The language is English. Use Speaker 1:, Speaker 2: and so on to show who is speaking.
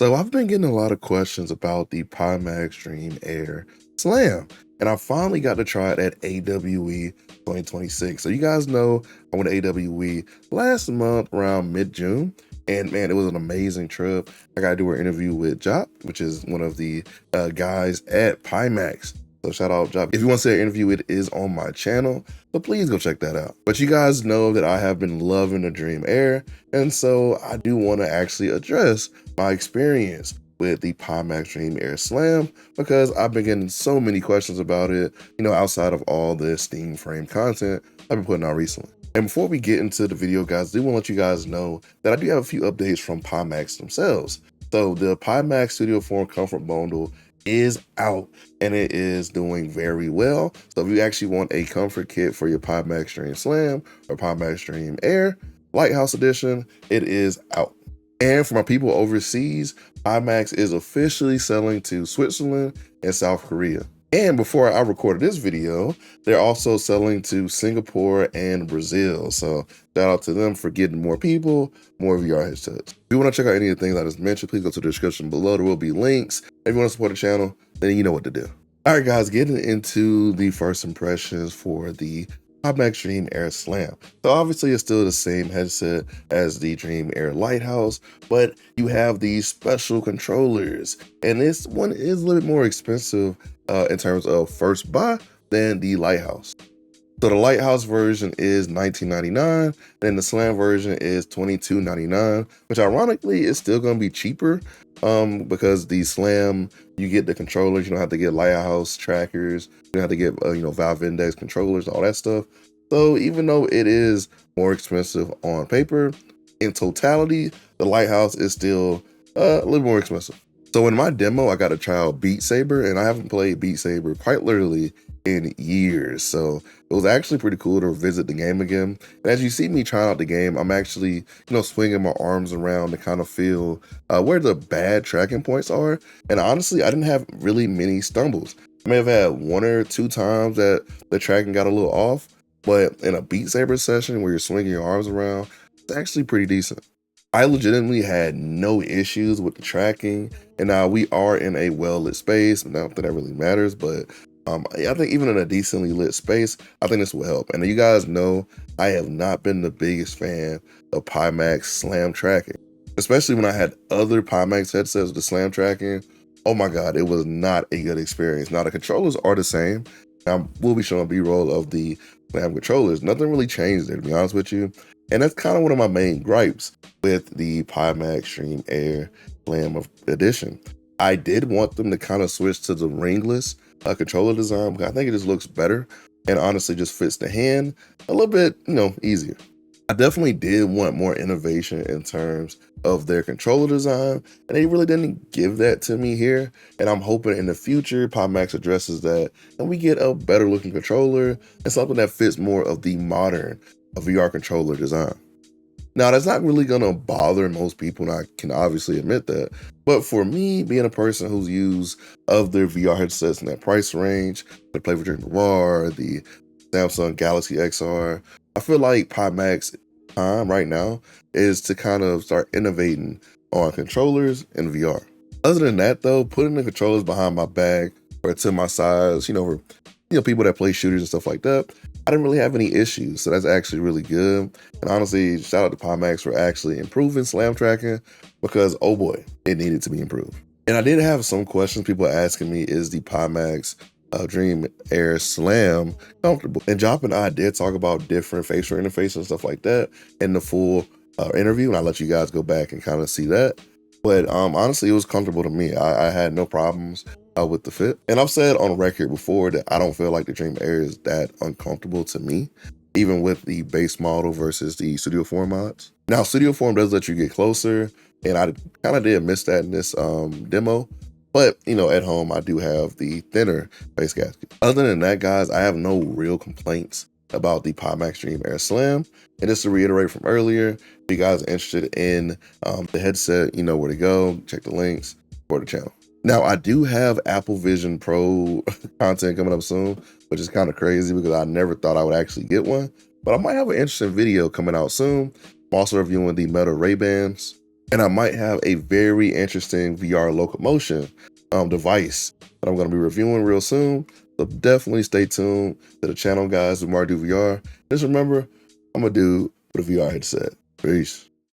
Speaker 1: So I've been getting a lot of questions about the Pimax Dream Air SLAM, and I finally got to try it at AWE 2026. So you guys know I went to AWE last month around mid-June, and man, it was an amazing trip. I got to do an interview with Jop, which is one of the guys at Pimax. So shout out Jop. If you want to see an interview, it is on my channel, so please go check that out. But you guys know that I have been loving the Dream Air, and so I do want to actually address my experience with the Pimax Dream Air SLAM, because I've been getting so many questions about it, outside of all the Steam frame content I've been putting out recently. And before we get into the video, guys, I do want to let you guys know that I do have a few updates from Pimax themselves. So the Pimax Studio Form Comfort Bundle is out and it is doing very well. So if you actually want a comfort kit for your Pimax Dream SLAM or Pimax Dream Air Lighthouse Edition, it is out. And for my people overseas, Pimax is officially selling to Switzerland and South Korea. And before I recorded this video, they're also selling to Singapore and Brazil. So shout out to them for getting more people, more VR headsets. If you want to check out any of the things I just mentioned, please go to the description below. There will be links. If you want to support the channel, then you know what to do. All right, guys, getting into the first impressions for the Pimax Dream Air SLAM. So obviously it's still the same headset as the Dream Air Lighthouse, but you have these special controllers, and this one is a little bit more expensive in terms of first buy than the Lighthouse. So the Lighthouse version is $19.99, and the SLAM version is $22.99, which ironically is still going to be cheaper because the SLAM, you get the controllers, you don't have to get Lighthouse trackers, you don't have to get Valve Index controllers, all that stuff. So even though it is more expensive on paper, in totality, the Lighthouse is still a little more expensive. So in my demo, I got to try out Beat Saber, and I haven't played Beat Saber quite literally in years. So it was actually pretty cool to revisit the game again. And as you see me trying out the game, I'm actually, swinging my arms around to kind of feel where the bad tracking points are. And honestly, I didn't have really many stumbles. I may have had one or two times that the tracking got a little off, but in a Beat Saber session where you're swinging your arms around, it's actually pretty decent. I legitimately had no issues with the tracking, and now we are in a well-lit space. Not that really matters, but I think even in a decently lit space, I think this will help. And you guys know I have not been the biggest fan of Pimax SLAM tracking, especially when I had other Pimax headsets with the SLAM tracking. Oh my God, it was not a good experience. Now the controllers are the same. I will be showing B-roll of the SLAM controllers. Nothing really changed there, to be honest with you. And that's kind of one of my main gripes with the Pimax Dream Air SLAM Edition. I did want them to kind of switch to the ringless controller design, because I think it just looks better and honestly just fits the hand a little bit, easier. I definitely did want more innovation in terms of their controller design, and they really didn't give that to me here. And I'm hoping in the future Pimax addresses that and we get a better looking controller and something that fits more of the modern VR controller design. Now, that's not really going to bother most people, and I can obviously admit that. But for me, being a person who's used other VR headsets in that price range, the Play for Dream VR, the Samsung Galaxy XR, I feel like Pimax time right now is to kind of start innovating on controllers and VR. Other than that, though, putting the controllers behind my back or to my sides, for people that play shooters and stuff like that, I didn't really have any issues, so that's actually really good. And honestly, shout out to Pimax for actually improving SLAM tracking, because oh boy, it needed to be improved. And I did have some questions. People asking me, is the Pimax Dream Air SLAM comfortable? And Jop and I did talk about different facial interfaces and stuff like that in the full interview, and I'll let you guys go back and kind of see that. But honestly, it was comfortable to me. I had no problems with the fit. And I've said on record before that I don't feel like the Dream Air is that uncomfortable to me, even with the base model versus the Studio Form mods. Now, Studio Form does let you get closer, and I kind of did miss that in this demo. But, at home, I do have the thinner base gasket. Other than that, guys, I have no real complaints about the Pimax Dream Air SLAM. And just to reiterate from earlier, if you guys are interested in the headset, you know where to go. Check the links for the channel. Now, I do have Apple Vision Pro content coming up soon, which is kind of crazy because I never thought I would actually get one. But I might have an interesting video coming out soon. I'm also reviewing the Meta Ray-Bans. And I might have a very interesting VR locomotion device that I'm going to be reviewing real soon. So definitely stay tuned to the channel, guys, with MartydudeVR. Just remember, I'm a dude with a VR headset. Peace.